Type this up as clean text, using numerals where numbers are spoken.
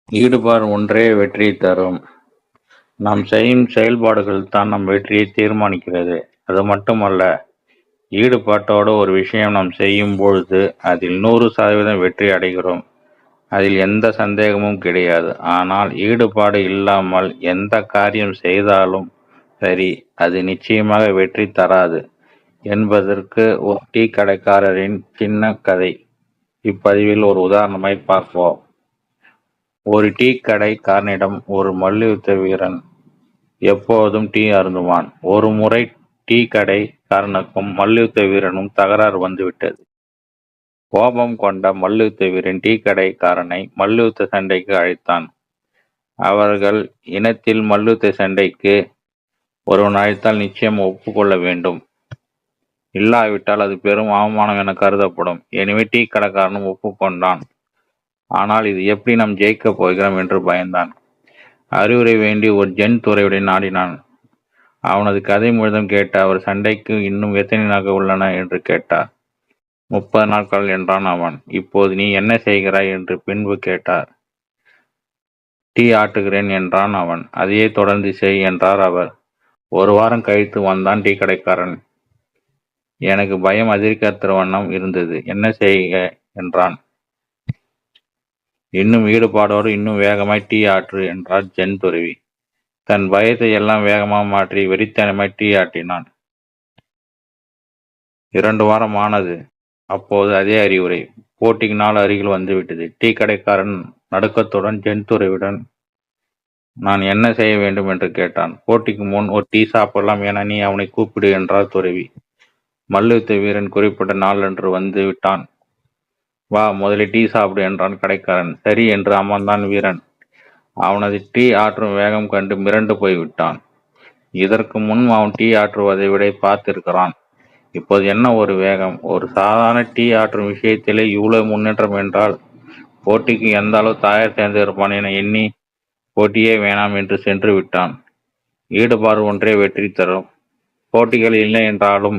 ஈடுபாடு ஒன்றே வெற்றியை தரும். நாம் செய்யும் செயல்பாடுகள் தான் நம் வெற்றியை தீர்மானிக்கிறது. அது மட்டுமல்ல, ஈடுபாட்டோடு ஒரு விஷயம் நாம் செய்யும் பொழுது அதில் 100% வெற்றி அடைகிறோம். அதில் எந்த சந்தேகமும் கிடையாது. ஆனால் ஈடுபாடு இல்லாமல் எந்த காரியம் செய்தாலும் சரி, அது நிச்சயமாக வெற்றி தராது என்பதற்கு ஒரு டீ கடைக்காரரின் சின்ன கதை. இப்பதிவில் ஒரு உதாரணமை பார்ப்போம். ஒரு டீ கடைக்காரனிடம் ஒரு மல்யுத்த வீரன் எப்போதும் டீ அருந்துவான். ஒரு முறை டீ கடைக்காரனுக்கும் மல்யுத்த வீரனும் தகராறு வந்துவிட்டது. கோபம் கொண்ட மல்யுத்த வீரன் டீ கடைக்காரனை மல்யுத்த சண்டைக்கு அழைத்தான். அவர்கள் இனத்தில் மல்யுத்த சண்டைக்கு ஒருவன் அழைத்தால் நிச்சயம் ஒப்புக்கொள்ள வேண்டும். இல்லாவிட்டால் அது பெரும் அவமானம் என கருதப்படும். எனவே டீ கடைக்காரனும் ஒப்புக்கொண்டான். ஆனால் இது எப்படி நாம் ஜெயிக்கப் போகிறோம் என்று பயந்தான். அறிவுரை வேண்டி ஒரு ஜென் துறவியை நாடினான். அவனது கதை முழுதும் கேட்ட அவர் சண்டைக்கு இன்னும் எத்தனை நாட்கள் உள்ளன என்று கேட்டார். 30 நாட்கள் என்றான் அவன். இப்போது நீ என்ன செய்கிறாய் என்று பின்பு கேட்டார். டீ ஆட்டுகிறேன் என்றான் அவன். அதையே தொடர்ந்து செய் என்றார் அவர். 1 வாரம் கழித்து வந்தான் டீ கடைக்காரன். எனக்கு பயம் அதிகரிக்கிற வண்ணம் இருந்தது. என்ன செய்க என்றான். இன்னும் ஈடுபாடோடு இன்னும் வேகமாய் டீ ஆற்று என்றார் ஜென் துறவி. தன் பயத்தை எல்லாம் வேகமாக மாற்றி வெறித்தனமாய் டீ ஆட்டினான். 2 வாரம் ஆனது. அப்போது அதே அறிவுரை. போட்டிக்கு நாள் அருகில் வந்துவிட்டது. டீ கடைக்காரன் நடுக்கத்துடன் ஜென் துறவியுடன் நான் என்ன செய்ய வேண்டும் என்று கேட்டான். போட்டிக்கு முன் ஒரு டீ சாப்பிடலாம் என நீ அவனை கூப்பிடு என்றார் துறவி. மல்யுத்த வீரன் குறிப்பிட்ட நாளன்று வந்து விட்டான். வா, முதலில் டீ சாப்பிடு என்றான் கடைக்காரன். சரி என்று அமர்ந்தான் வீரன். அவனது டீ ஆற்றும் வேகம் கண்டு மிரண்டு போய்விட்டான். இதற்கு முன் அவன் டீ ஆற்றுவதை விட பார்த்திருக்கிறான். இப்போது என்ன ஒரு வேகம்! ஒரு சாதாரண டீ ஆற்றும் விஷயத்திலே இவ்வளவு முன்னேற்றம் என்றால் போட்டிக்கு எந்த அளவு தயார் செய்திருப்பான் என எண்ணி போட்டியே வேணாம் என்று சென்று விட்டான். ஈடுபாடு ஒன்றே வெற்றி தரும். போட்டிகள் இல்லை என்றாலும்